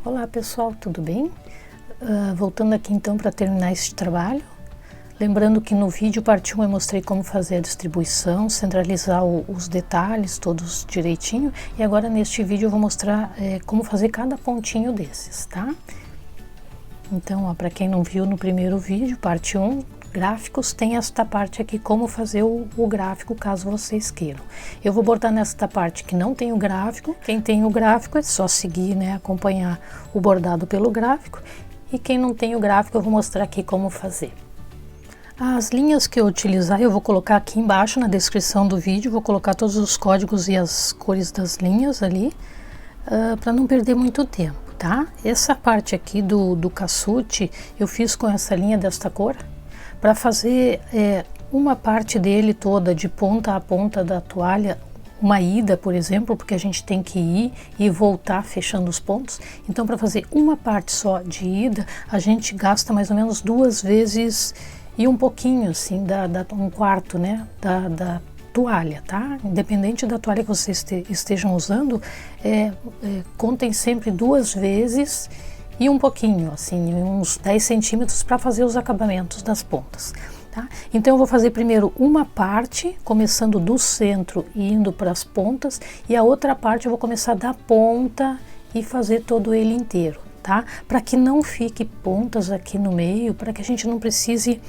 Olá pessoal, tudo bem? Voltando aqui então para terminar esse trabalho. Lembrando que no vídeo parte 1 eu mostrei como fazer a distribuição, centralizar os detalhes todos direitinho. E agora neste vídeo eu vou mostrar como fazer cada pontinho desses, tá? Então, para quem não viu no primeiro vídeo, parte 1, gráficos, tem esta parte aqui, como fazer o gráfico, caso vocês queiram. Eu vou bordar nesta parte que não tem o gráfico. Quem tem o gráfico é só seguir, né, acompanhar o bordado pelo gráfico. E quem não tem o gráfico, eu vou mostrar aqui como fazer. As linhas que eu utilizar, eu vou colocar aqui embaixo na descrição do vídeo, vou colocar todos os códigos e as cores das linhas ali, para não perder muito tempo, tá? Essa parte aqui do caçute, eu fiz com essa linha desta cor, para fazer uma parte dele toda de ponta a ponta da toalha, uma ida, por exemplo, porque a gente tem que ir e voltar fechando os pontos. Então, para fazer uma parte só de ida, a gente gasta mais ou menos 2 vezes e um pouquinho, assim, um quarto, né, da toalha, tá? Independente da toalha que vocês estejam usando, contem sempre 2 vezes e um pouquinho, assim, uns 10 centímetros para fazer os acabamentos das pontas, tá? Então eu vou fazer primeiro uma parte, começando do centro e indo para as pontas, e a outra parte eu vou começar da ponta e fazer todo ele inteiro, tá? Para que não fique pontas aqui no meio, para que a gente não precise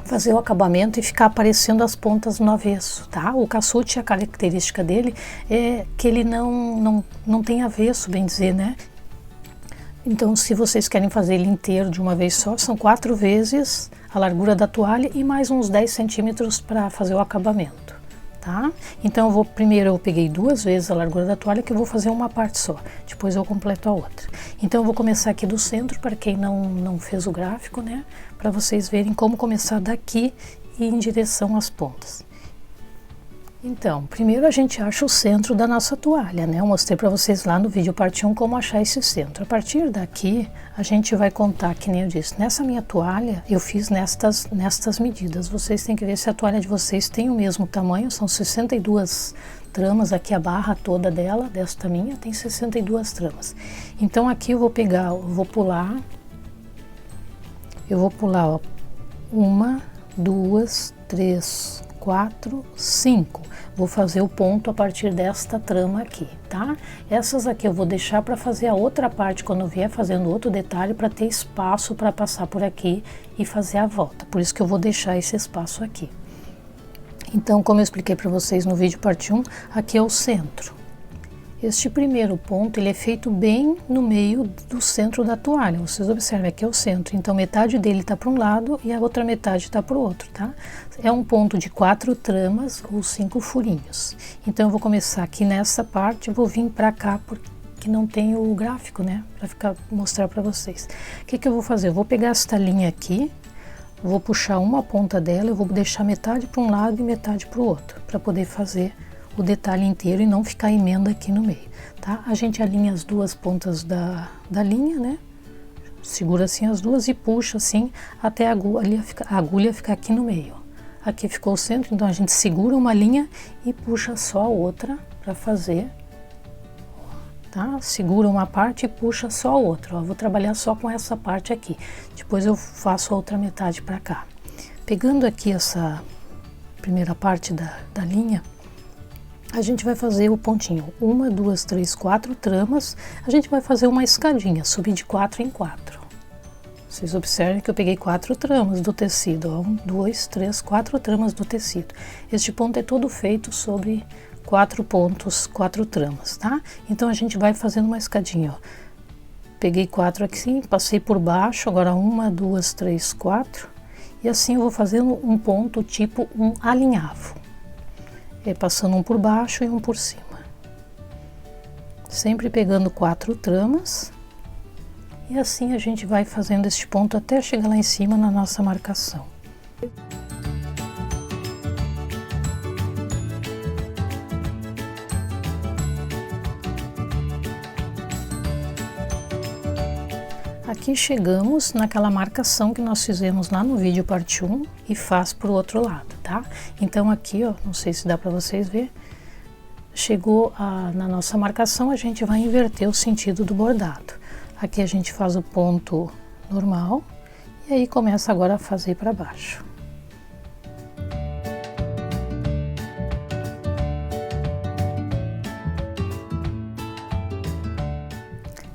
fazer o acabamento e ficar aparecendo as pontas no avesso, tá? O caçute, a característica dele é que ele não tem avesso, bem dizer, né? Então, se vocês querem fazer ele inteiro de uma vez só, são 4 vezes a largura da toalha e mais uns 10 centímetros para fazer o acabamento, tá? Então, eu peguei 2 vezes a largura da toalha, que eu vou fazer uma parte só, depois eu completo a outra. Então, eu vou começar aqui do centro, para quem não fez o gráfico, né? Para vocês verem como começar daqui e em direção às pontas. Então, primeiro a gente acha o centro da nossa toalha, né? Eu mostrei para vocês lá no vídeo parte 1 como achar esse centro. A partir daqui, a gente vai contar, que nem eu disse, nessa minha toalha, eu fiz nestas medidas. Vocês têm que ver se a toalha de vocês tem o mesmo tamanho, são 62 tramas, aqui a barra toda dela, desta minha, tem 62 tramas. Então aqui eu vou pegar, eu vou pular, ó, 1, 2, 3, 4, 5. Vou fazer o ponto a partir desta trama aqui, tá? Essas aqui eu vou deixar para fazer a outra parte quando eu vier fazendo outro detalhe, para ter espaço para passar por aqui e fazer a volta. Por isso que eu vou deixar esse espaço aqui. Então, como eu expliquei para vocês no vídeo parte 1, aqui é o centro. Este primeiro ponto, ele é feito bem no meio do centro da toalha. Vocês observem, aqui é o centro. Então, metade dele está para um lado e a outra metade está para o outro, tá? É um ponto de 4 tramas ou 5 furinhos. Então, eu vou começar aqui nessa parte, vou vir para cá, porque não tem o gráfico, né? Para mostrar para vocês. O que eu vou fazer? Eu vou pegar esta linha aqui, vou puxar uma ponta dela, eu vou deixar metade para um lado e metade para o outro, para poder fazer o detalhe inteiro e não ficar emenda aqui no meio, tá? A gente alinha as 2 pontas da linha, né? Segura assim as duas e puxa assim até a agulha ficar aqui no meio. Aqui ficou o centro, então a gente segura uma linha e puxa só a outra para fazer, tá? Segura uma parte e puxa só a outra, ó. Vou trabalhar só com essa parte aqui, depois eu faço a outra metade para cá. Pegando aqui essa primeira parte da linha, a gente vai fazer o pontinho, 1, 2, 3, 4 tramas, a gente vai fazer uma escadinha, subir de 4 em 4. Vocês observem que eu peguei 4 tramas do tecido, ó, 1, 2, 3, 4 tramas do tecido. Este ponto é todo feito sobre 4 pontos, 4 tramas, tá? Então a gente vai fazendo uma escadinha, ó. Peguei 4 aqui, passei por baixo, agora 1, 2, 3, 4, e assim eu vou fazendo um ponto tipo um alinhavo. Passando um por baixo e um por cima, sempre pegando 4 tramas, e assim a gente vai fazendo este ponto até chegar lá em cima na nossa marcação. Aqui chegamos naquela marcação que nós fizemos lá no vídeo parte 1 e faz para o outro lado, tá? Então aqui, ó, não sei se dá para vocês ver, chegou na nossa marcação, a gente vai inverter o sentido do bordado. Aqui a gente faz o ponto normal e aí começa agora a fazer para baixo.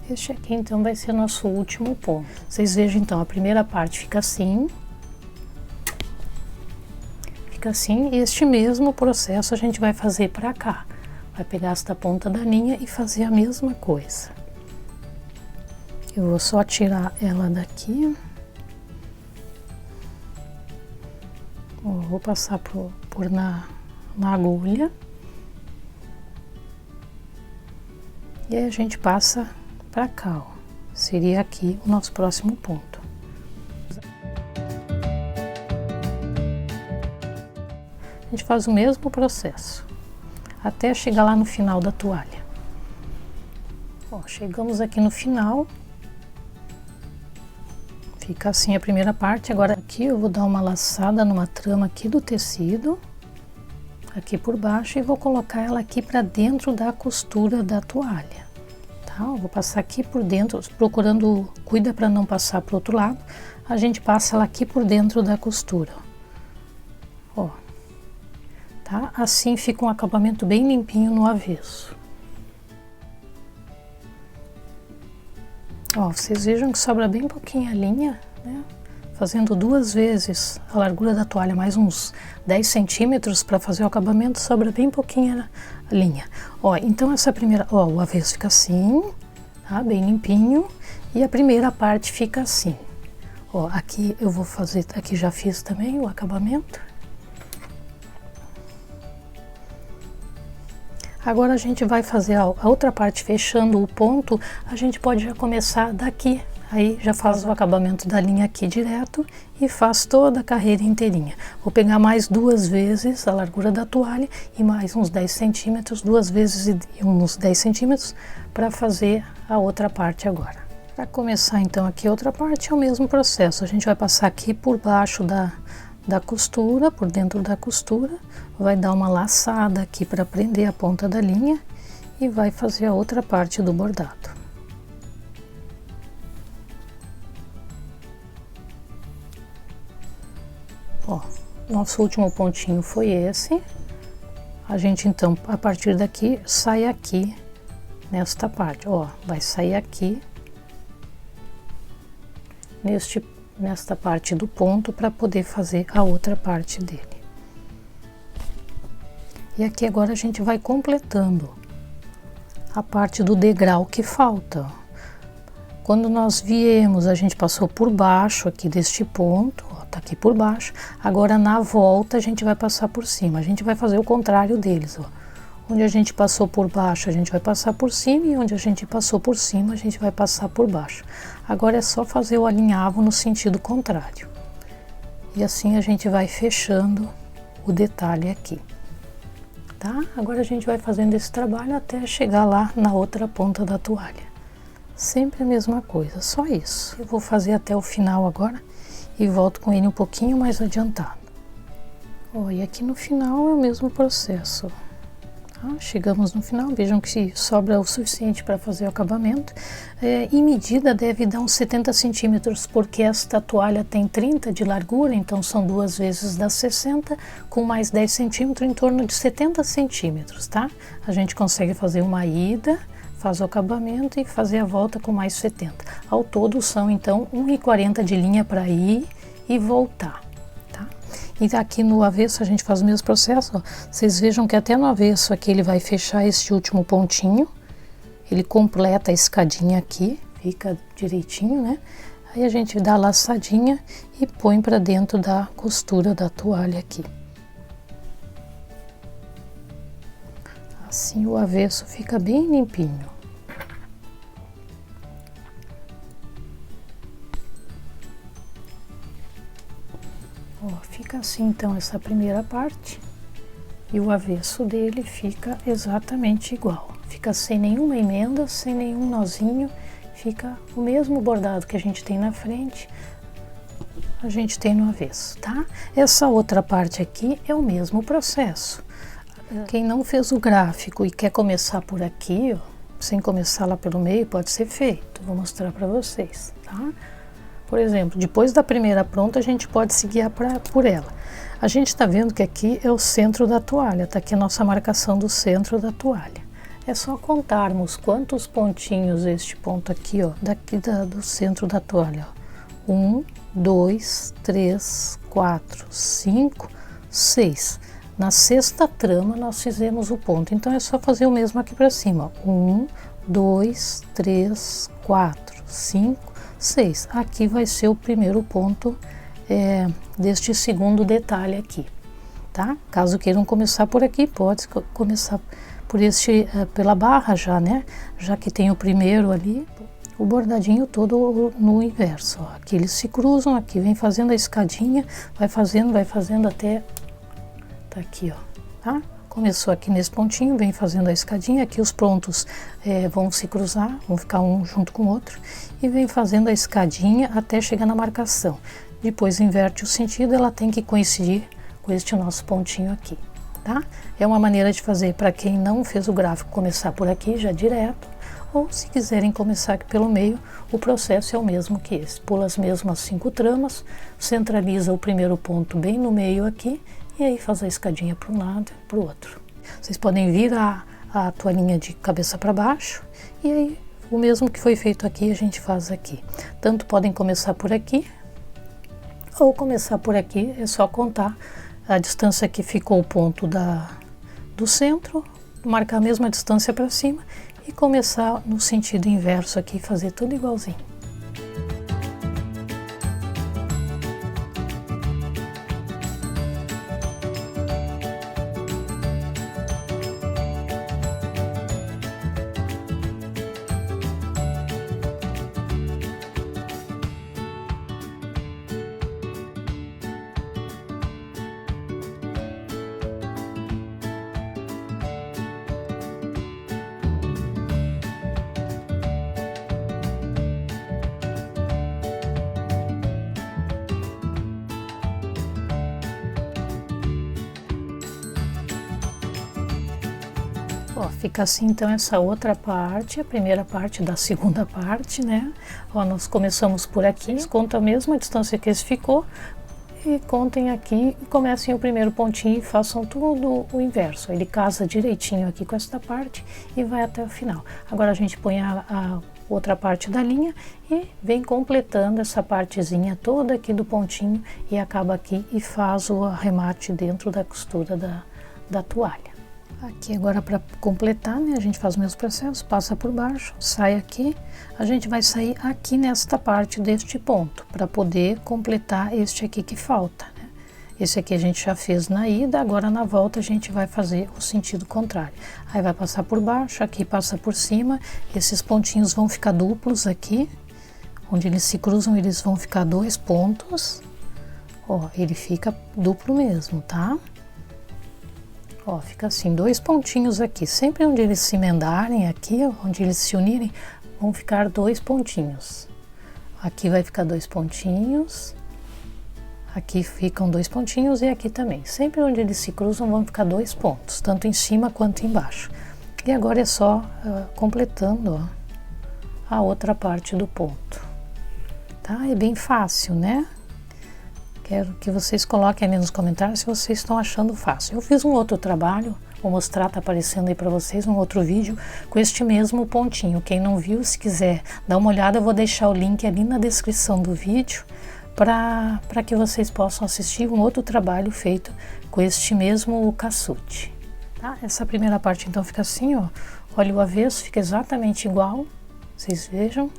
Este aqui então vai ser nosso último ponto. Vocês vejam então, a primeira parte fica assim, e este mesmo processo a gente vai fazer para cá. Vai pegar esta ponta da linha e fazer a mesma coisa. Eu vou só tirar ela daqui. Vou passar na agulha. E aí a gente passa para cá, ó. Seria aqui o nosso próximo ponto. A gente faz o mesmo processo, até chegar lá no final da toalha. Ó, chegamos aqui no final. Fica assim a primeira parte. Agora aqui eu vou dar uma laçada numa trama aqui do tecido, aqui por baixo, e vou colocar ela aqui para dentro da costura da toalha. Tá? Eu vou passar aqui por dentro, procurando, cuida para não passar para o outro lado. A gente passa ela aqui por dentro da costura. Ó, tá? Assim fica um acabamento bem limpinho no avesso. Ó, vocês vejam que sobra bem pouquinha linha, né? Fazendo 2 vezes a largura da toalha, mais uns 10 centímetros para fazer o acabamento, sobra bem pouquinha linha. Ó, então essa primeira, ó, o avesso fica assim, tá? Bem limpinho, e a primeira parte fica assim. Ó, aqui eu vou fazer, aqui já fiz também o acabamento. Agora a gente vai fazer a outra parte, fechando o ponto. A gente pode já começar daqui, aí já faz o acabamento da linha aqui direto e faz toda a carreira inteirinha. Vou pegar mais 2 vezes a largura da toalha e mais uns 10 centímetros, 2 vezes e uns 10 centímetros para fazer a outra parte agora. Para começar então aqui a outra parte é o mesmo processo, a gente vai passar aqui por baixo da costura, por dentro da costura, vai dar uma laçada aqui para prender a ponta da linha e vai fazer a outra parte do bordado. Ó, nosso último pontinho foi esse. A gente então, a partir daqui, sai aqui nesta parte, ó, vai sair aqui nesta parte do ponto para poder fazer a outra parte dele. E aqui agora a gente vai completando a parte do degrau que falta. Quando nós viemos, a gente passou por baixo aqui deste ponto, ó, tá aqui por baixo. Agora na volta a gente vai passar por cima. A gente vai fazer o contrário deles, ó. Onde a gente passou por baixo, a gente vai passar por cima, e onde a gente passou por cima, a gente vai passar por baixo. Agora é só fazer o alinhavo no sentido contrário. E assim a gente vai fechando o detalhe aqui. Tá? Agora a gente vai fazendo esse trabalho até chegar lá na outra ponta da toalha. Sempre a mesma coisa, só isso. Eu vou fazer até o final agora e volto com ele um pouquinho mais adiantado. Ó, e aqui no final é o mesmo processo. Chegamos no final, vejam que sobra o suficiente para fazer o acabamento. Em medida deve dar uns 70 centímetros, porque esta toalha tem 30 de largura, então são 2 vezes das 60, com mais 10 centímetros, em torno de 70 centímetros, tá? A gente consegue fazer uma ida, faz o acabamento e fazer a volta com mais 70. Ao todo são então 1,40 de linha para ir e voltar. E aqui no avesso a gente faz o mesmo processo, ó. Vocês vejam que até no avesso aqui ele vai fechar este último pontinho, ele completa a escadinha aqui, fica direitinho, né? Aí a gente dá a laçadinha e põe para dentro da costura da toalha aqui. Assim o avesso fica bem limpinho. Ó, fica assim então essa primeira parte, e o avesso dele fica exatamente igual. Fica sem nenhuma emenda, sem nenhum nozinho, fica o mesmo bordado que a gente tem na frente, a gente tem no avesso, tá? Essa outra parte aqui é o mesmo processo. Quem não fez o gráfico e quer começar por aqui, ó, sem começar lá pelo meio, pode ser feito. Vou mostrar para vocês, tá? Por exemplo, depois da primeira pronta, a gente pode se guiar por ela. A gente está vendo que aqui é o centro da toalha, tá aqui a nossa marcação do centro da toalha. É só contarmos quantos pontinhos este ponto aqui, ó, daqui do centro da toalha, ó. 1, 2, 3, 4, 5, 6. Na sexta trama nós fizemos o ponto, então é só fazer o mesmo aqui para cima, ó. 1, 2, 3, 4, 5, 6. Aqui vai ser o primeiro ponto deste segundo detalhe aqui, tá? Caso queiram começar por aqui, pode começar por pela barra já, né? Já que tem o primeiro ali, o bordadinho todo no inverso, ó. Aqui eles se cruzam, aqui vem fazendo a escadinha, vai fazendo até, tá aqui, ó, tá? Começou aqui nesse pontinho, vem fazendo a escadinha, aqui os pontos vão se cruzar, vão ficar um junto com o outro, e vem fazendo a escadinha até chegar na marcação. Depois inverte o sentido, ela tem que coincidir com este nosso pontinho aqui, tá? É uma maneira de fazer para quem não fez o gráfico começar por aqui já direto, ou se quiserem começar aqui pelo meio, o processo é o mesmo que esse. Pula as mesmas 5 tramas, centraliza o primeiro ponto bem no meio aqui, e aí faz a escadinha para um lado e para o outro. Vocês podem virar a toalhinha de cabeça para baixo, e aí o mesmo que foi feito aqui a gente faz aqui. Tanto podem começar por aqui, ou começar por aqui, é só contar a distância que ficou o ponto do centro, marcar a mesma distância para cima e começar no sentido inverso aqui, fazer tudo igualzinho. Ó, fica assim então essa outra parte, a primeira parte da segunda parte, né? Ó, nós começamos por aqui, conta a mesma distância que esse ficou, e contem aqui e comecem o primeiro pontinho e façam tudo o inverso. Ele casa direitinho aqui com esta parte e vai até o final. Agora a gente põe a outra parte da linha e vem completando essa partezinha toda aqui do pontinho e acaba aqui e faz o arremate dentro da costura da toalha. Aqui agora para completar, né, a gente faz o mesmo processo, passa por baixo, sai aqui, a gente vai sair aqui nesta parte deste ponto, para poder completar este aqui que falta, né? Esse aqui a gente já fez na ida, agora na volta a gente vai fazer o sentido contrário. Aí vai passar por baixo, aqui passa por cima, esses pontinhos vão ficar duplos aqui, onde eles se cruzam eles vão ficar 2 pontos, ó, ele fica duplo mesmo, tá? Ó, fica assim, 2 pontinhos aqui, sempre onde eles se emendarem aqui, onde eles se unirem, vão ficar 2 pontinhos. Aqui vai ficar 2 pontinhos, aqui ficam 2 pontinhos e aqui também. Sempre onde eles se cruzam vão ficar 2 pontos, tanto em cima quanto embaixo. E agora é só completando, ó, a outra parte do ponto. Tá? É bem fácil, né? Quero que vocês coloquem ali nos comentários se vocês estão achando fácil. Eu fiz um outro trabalho, vou mostrar, tá aparecendo aí para vocês um outro vídeo com este mesmo pontinho. Quem não viu, se quiser dar uma olhada, eu vou deixar o link ali na descrição do vídeo para que vocês possam assistir um outro trabalho feito com este mesmo cassute. Tá? Essa primeira parte então fica assim, ó, olha o avesso, fica exatamente igual, vocês vejam.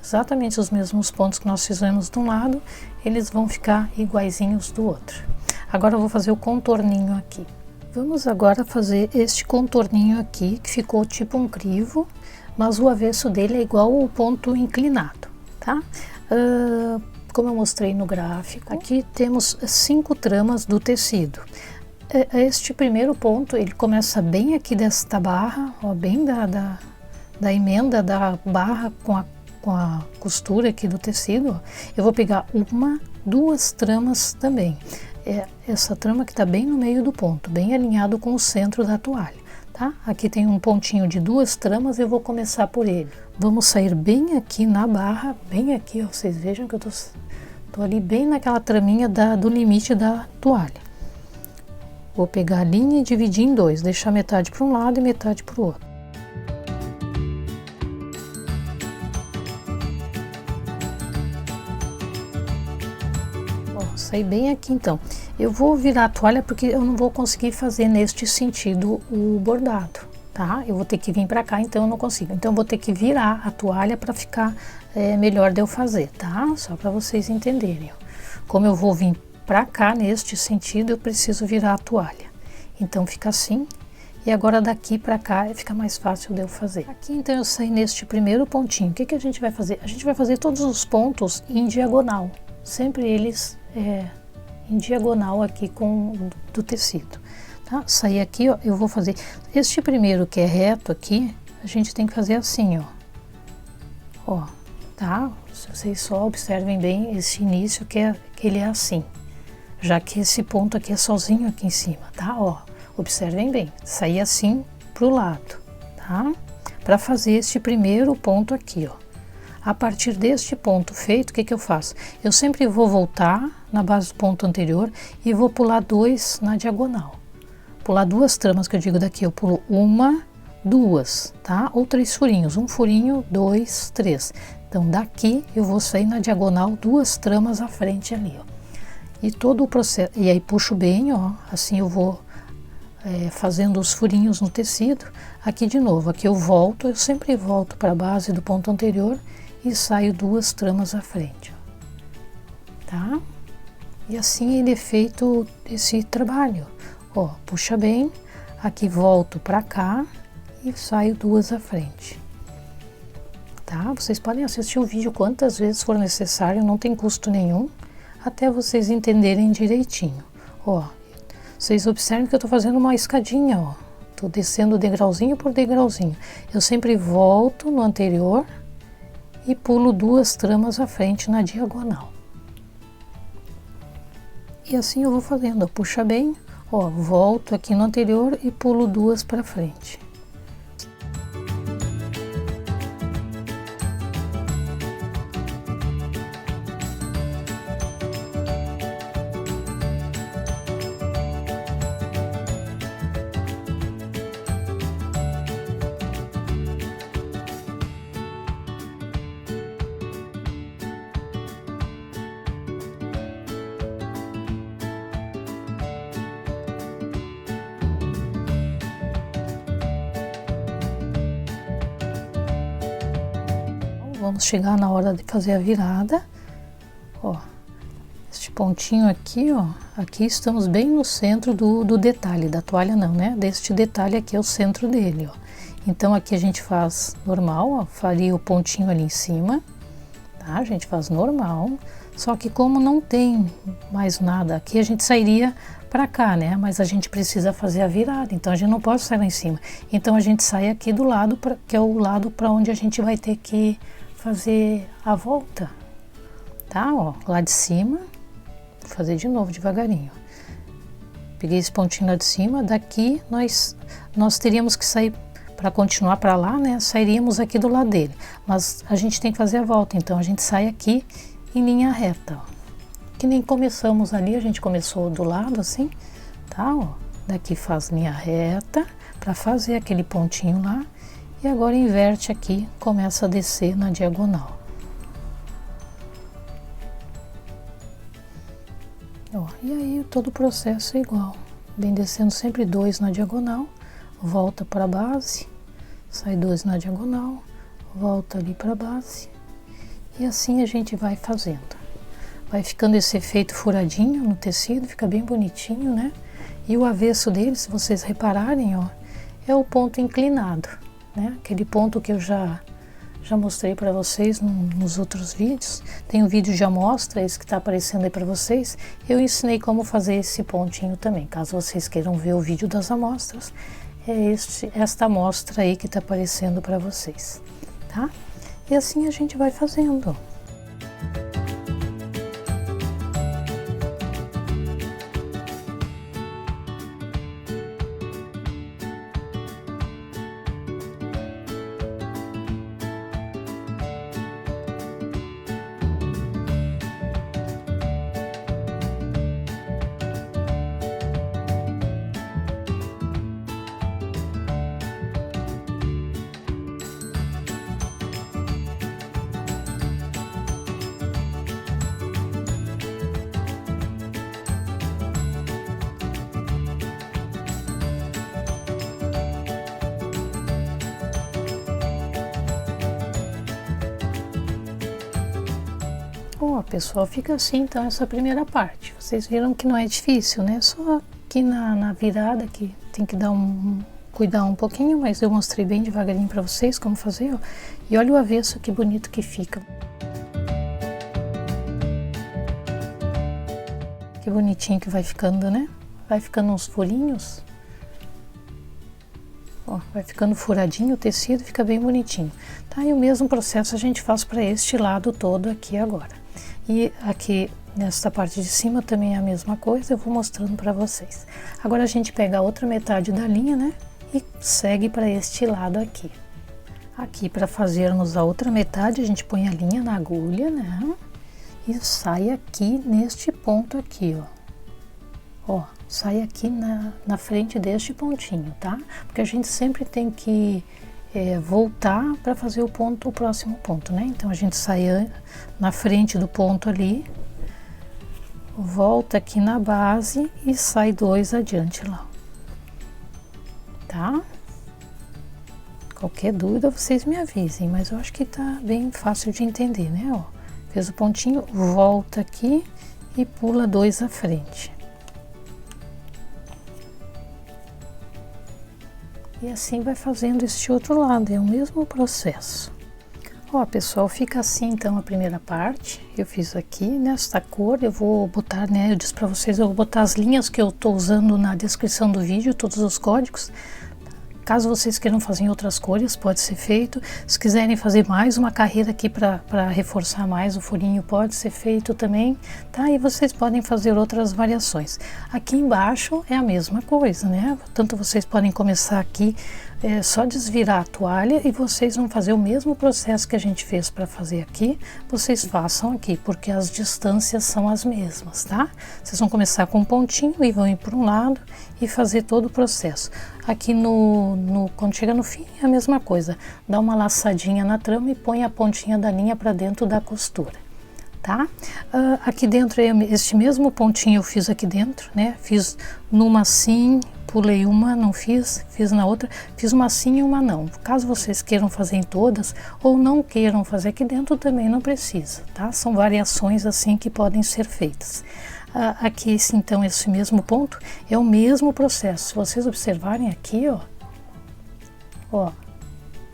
Exatamente os mesmos pontos que nós fizemos de um lado, eles vão ficar iguaizinhos do outro. Agora eu vou fazer o contorninho aqui. Vamos agora fazer este contorninho aqui, que ficou tipo um crivo, mas o avesso dele é igual ao ponto inclinado, tá? Como eu mostrei no gráfico, aqui temos 5 tramas do tecido. Este primeiro ponto, ele começa bem aqui desta barra, ó, bem da emenda da barra com a costura aqui do tecido. Eu vou pegar 1, 2 tramas também. Essa trama que está bem no meio do ponto, bem alinhado com o centro da toalha, tá? Aqui tem um pontinho de 2 tramas, eu vou começar por ele. Vamos sair bem aqui na barra, bem aqui, ó, vocês vejam que eu tô ali bem naquela traminha do limite da toalha. Vou pegar a linha e dividir em 2, deixar metade para um lado e metade para o outro. Ó, saí bem aqui então. Eu vou virar a toalha porque eu não vou conseguir fazer neste sentido o bordado, tá? Eu vou ter que vir para cá, então eu não consigo. Então eu vou ter que virar a toalha para ficar melhor de eu fazer, tá? Só para vocês entenderem. Ó. Como eu vou vir para cá neste sentido, eu preciso virar a toalha. Então fica assim. E agora daqui para cá fica mais fácil de eu fazer. Aqui então eu saí neste primeiro pontinho. O que que a gente vai fazer? A gente vai fazer todos os pontos em diagonal. Sempre eles em diagonal aqui do tecido, tá? Saí aqui, ó, eu vou fazer este primeiro que é reto aqui, a gente tem que fazer assim, ó, tá? Vocês só observem bem esse início que ele é assim, já que esse ponto aqui é sozinho aqui em cima, tá? Ó, observem bem, saí assim pro lado, tá? Para fazer este primeiro ponto aqui, ó. A partir deste ponto feito, o que que eu faço? Eu sempre vou voltar na base do ponto anterior e vou pular 2 na diagonal. Pular 2 tramas, que eu digo daqui, eu pulo 1, 2, tá? Ou 3 furinhos, 1 furinho, 2, 3. Então daqui eu vou sair na diagonal 2 tramas à frente ali, ó. E todo o processo, e aí puxo bem, ó, assim eu vou fazendo os furinhos no tecido. Aqui de novo, aqui eu sempre volto para a base do ponto anterior e saio 2 tramas à frente, ó. Tá? E assim ele é feito esse trabalho, ó, puxa bem, aqui volto para cá e saio 2 à frente, tá? Vocês podem assistir o vídeo quantas vezes for necessário, não tem custo nenhum, até vocês entenderem direitinho, ó. Vocês observem que eu tô fazendo uma escadinha, ó, tô descendo degrauzinho por degrauzinho, eu sempre volto no anterior e pulo 2 tramas à frente na diagonal. E assim eu vou fazendo, ó, puxa bem, ó, volto aqui no anterior e pulo 2 para frente. Vamos chegar na hora de fazer a virada, ó, este pontinho aqui, ó, aqui estamos bem no centro do detalhe, da toalha não, né, deste detalhe aqui é o centro dele, ó. Então aqui a gente faz normal, ó, faria o pontinho ali em cima, tá, a gente faz normal, só que como não tem mais nada aqui, a gente sairia para cá, né, mas a gente precisa fazer a virada, então a gente não pode sair lá em cima, então a gente sai aqui do lado, que é o lado para onde a gente vai ter que fazer a volta, tá? Ó, lá de cima, vou fazer de novo devagarinho. Peguei esse pontinho lá de cima, daqui nós teríamos que sair para continuar para lá, né? Sairíamos aqui do lado dele, mas a gente tem que fazer a volta, então a gente sai aqui em linha reta, ó. Que nem começamos ali, a gente começou do lado assim, tá? Ó, daqui faz linha reta para fazer aquele pontinho lá. E agora inverte aqui, começa a descer na diagonal. Ó, e aí todo o processo é igual. Vem descendo sempre 2 na diagonal, volta para a base, sai 2 na diagonal, volta ali para a base. E assim a gente vai fazendo. Vai ficando esse efeito furadinho no tecido, fica bem bonitinho, né? E o avesso dele, se vocês repararem, ó, é o ponto inclinado. Né? Aquele ponto que eu já mostrei para vocês nos outros vídeos. Tem um vídeo de amostra, esse que está aparecendo aí para vocês. Eu ensinei como fazer esse pontinho também. Caso vocês queiram ver o vídeo das amostras, é esta amostra aí que está aparecendo para vocês, tá? E assim a gente vai fazendo. Ó, pessoal, fica assim então essa primeira parte. Vocês viram que não é difícil, né? Só aqui na virada que tem que dar cuidar um pouquinho, mas eu mostrei bem devagarinho para vocês como fazer, ó. E olha o avesso, que bonito que fica. Que bonitinho que vai ficando, né? Vai ficando uns furinhos. Ó, vai ficando furadinho o tecido, fica bem bonitinho. Tá, e o mesmo processo a gente faz para este lado todo aqui agora. E aqui nesta parte de cima também é a mesma coisa, eu vou mostrando para vocês. Agora a gente pega a outra metade da linha, né? E segue para este lado aqui. Aqui, para fazermos a outra metade, a gente põe a linha na agulha, né? E sai aqui neste ponto aqui, ó. Ó, sai aqui na frente deste pontinho, tá? Porque a gente sempre tem que voltar para fazer o próximo ponto, né? Então a gente sai na frente do ponto ali, volta aqui na base e sai 2 adiante lá, tá? Qualquer dúvida vocês me avisem, mas eu acho que tá bem fácil de entender, né? Ó, fez o pontinho, volta aqui e pula 2 à frente. E assim vai fazendo este outro lado, é o mesmo processo. Ó, pessoal, fica assim então a primeira parte. Eu fiz aqui nesta cor, eu vou botar, né, eu disse para vocês, eu vou botar as linhas que eu tô usando na descrição do vídeo, todos os códigos. Caso vocês queiram fazer em outras cores, pode ser feito. Se quiserem fazer mais uma carreira aqui para reforçar mais o furinho, pode ser feito também, tá? E vocês podem fazer outras variações. Aqui embaixo é a mesma coisa, né? Tanto vocês podem começar aqui, só desvirar a toalha e vocês vão fazer o mesmo processo que a gente fez para fazer aqui, vocês façam aqui, porque as distâncias são as mesmas, tá? Vocês vão começar com um pontinho e vão ir por um lado e fazer todo o processo. Aqui quando chega no fim é a mesma coisa, dá uma laçadinha na trama e põe a pontinha da linha para dentro da costura, tá? Aqui dentro, este mesmo pontinho eu fiz aqui dentro, né? Fiz numa assim, pulei uma, não fiz na outra, fiz uma sim e uma não. Caso vocês queiram fazer em todas ou não queiram fazer aqui dentro, também não precisa, tá? São variações assim que podem ser feitas. Aqui, então, esse mesmo ponto é o mesmo processo. Se vocês observarem aqui, ó,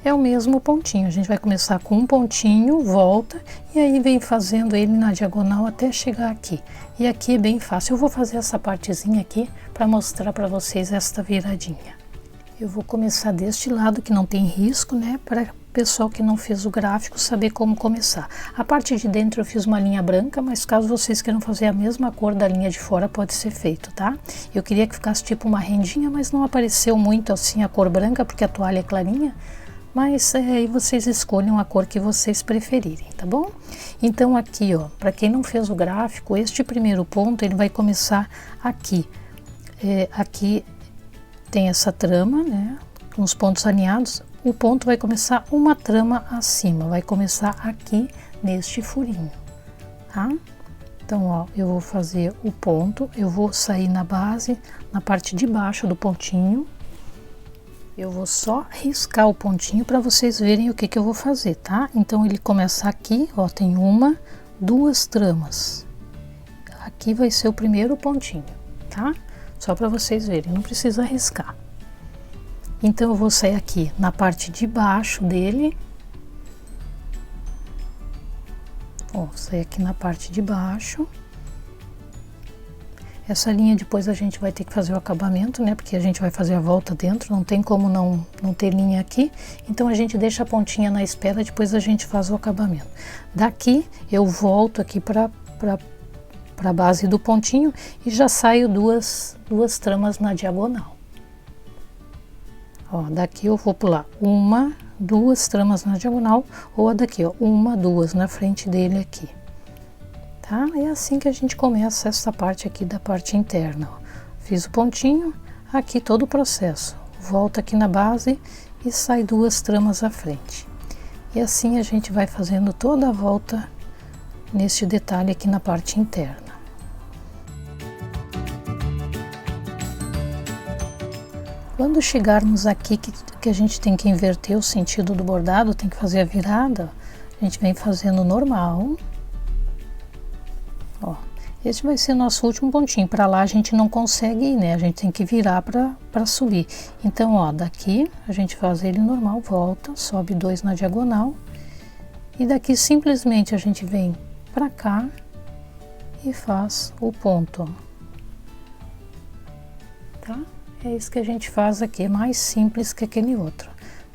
é o mesmo pontinho. A gente vai começar com um pontinho, volta, e aí vem fazendo ele na diagonal até chegar aqui. E aqui é bem fácil. Eu vou fazer essa partezinha aqui para mostrar para vocês esta viradinha. Eu vou começar deste lado que não tem risco, né? Para pessoal que não fez o gráfico saber como começar. A parte de dentro eu fiz uma linha branca, mas caso vocês queiram fazer a mesma cor da linha de fora, pode ser feito, tá? Eu queria que ficasse tipo uma rendinha, mas não apareceu muito assim a cor branca, porque a toalha é clarinha. Mas aí vocês escolham a cor que vocês preferirem, tá bom? Então aqui, ó, para quem não fez o gráfico, este primeiro ponto ele vai começar aqui. Aqui tem essa trama, né, com os pontos alinhados. O ponto vai começar uma trama acima, vai começar aqui neste furinho, tá? Então, ó, eu vou fazer o ponto, eu vou sair na base, na parte de baixo do pontinho. Eu vou só riscar o pontinho para vocês verem o que eu vou fazer, tá? Então, ele começa aqui, ó, tem 1, 2 tramas. Aqui vai ser o primeiro pontinho, tá? Só para vocês verem, não precisa riscar. Então, eu vou sair aqui na parte de baixo dele. Ó, sair aqui na parte de baixo. Essa linha depois a gente vai ter que fazer o acabamento, né? Porque a gente vai fazer a volta dentro, não tem como não ter linha aqui. Então, a gente deixa a pontinha na espera, depois a gente faz o acabamento. Daqui, eu volto aqui para a base do pontinho e já saio duas tramas na diagonal. Ó, daqui eu vou pular 1, 2 tramas na diagonal, ou a daqui, ó, 1, 2 na frente dele aqui, tá? É assim que a gente começa essa parte aqui da parte interna, ó. Fiz o pontinho, aqui todo o processo, volta aqui na base e sai 2 tramas à frente. E assim a gente vai fazendo toda a volta neste detalhe aqui na parte interna. Quando chegarmos aqui que a gente tem que inverter o sentido do bordado, tem que fazer a virada, a gente vem fazendo normal, Ó, esse vai ser nosso último pontinho. Para lá a gente não consegue ir, né? A gente tem que virar para subir. Então, ó, daqui a gente faz ele normal, volta, sobe 2 na diagonal. E daqui simplesmente a gente vem para cá e faz o ponto, ó. Tá? É isso que a gente faz aqui, é mais simples que aquele outro.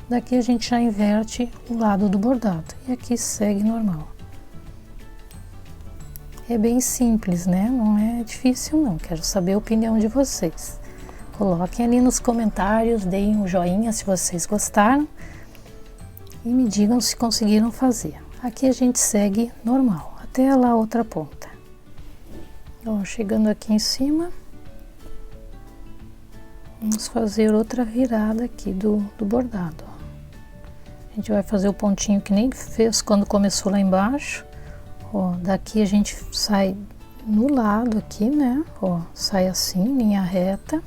Daqui a gente já inverte o lado do bordado e aqui segue normal. É bem simples, né? Não é difícil não, quero saber a opinião de vocês. Coloquem ali nos comentários, deem um joinha se vocês gostaram e me digam se conseguiram fazer. Aqui a gente segue normal, até lá a outra ponta. Ó, chegando aqui em cima, vamos fazer outra virada aqui do bordado. Ó. A gente vai fazer o pontinho que nem fez quando começou lá embaixo. Ó, daqui a gente sai no lado aqui, né? Ó, sai assim, linha reta.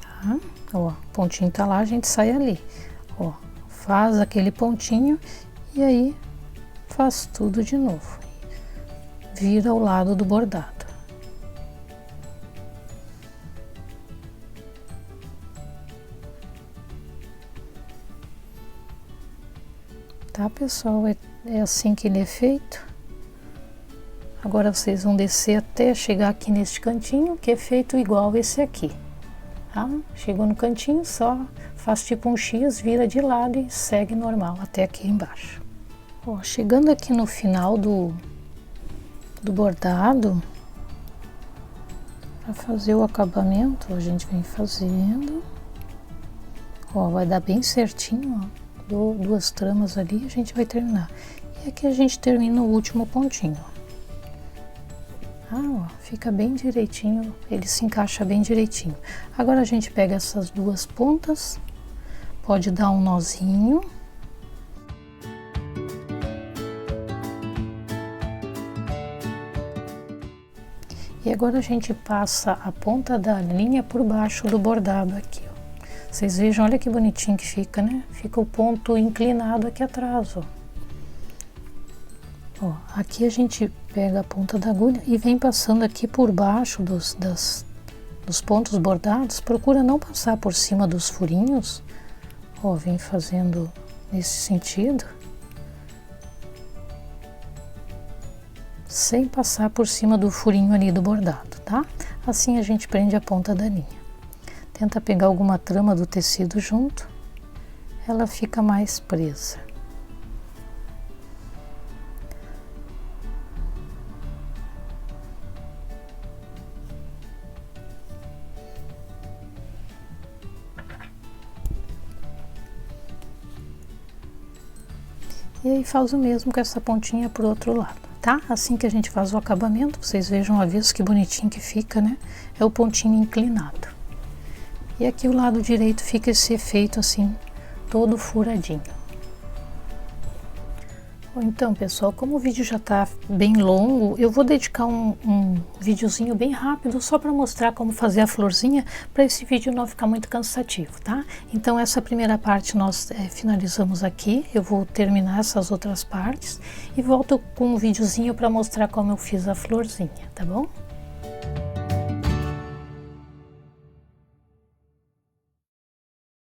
Tá? Ó, o pontinho tá lá, a gente sai ali. Ó, faz aquele pontinho e aí faz tudo de novo. Vira o lado do bordado. Tá, pessoal? É assim que ele é feito. Agora vocês vão descer até chegar aqui neste cantinho, que é feito igual esse aqui. Tá? Chegou no cantinho, só faz tipo um X, vira de lado e segue normal até aqui embaixo. Ó, chegando aqui no final do bordado, para fazer o acabamento, a gente vem fazendo. Ó, vai dar bem certinho, ó. Duas tramas ali, a gente vai terminar. E aqui a gente termina o último pontinho. Ó, fica bem direitinho, ele se encaixa bem direitinho. Agora a gente pega essas duas pontas, pode dar um nozinho. E agora a gente passa a ponta da linha por baixo do bordado aqui, ó. Vocês vejam, olha que bonitinho que fica, né? Fica o ponto inclinado aqui atrás, ó. Ó, aqui a gente pega a ponta da agulha e vem passando aqui por baixo dos pontos bordados. Procura não passar por cima dos furinhos. Ó, vem fazendo nesse sentido. Sem passar por cima do furinho ali do bordado, tá? Assim a gente prende a ponta da linha. Tenta pegar alguma trama do tecido junto, ela fica mais presa. E aí faz o mesmo com essa pontinha pro outro lado, tá? Assim que a gente faz o acabamento, vocês vejam o avesso que bonitinho que fica, né? É o pontinho inclinado. E aqui o lado direito fica esse efeito assim, todo furadinho. Então, pessoal, como o vídeo já tá bem longo, eu vou dedicar um videozinho bem rápido só para mostrar como fazer a florzinha, para esse vídeo não ficar muito cansativo, tá? Então, essa primeira parte nós finalizamos aqui, eu vou terminar essas outras partes e volto com um videozinho para mostrar como eu fiz a florzinha, tá bom?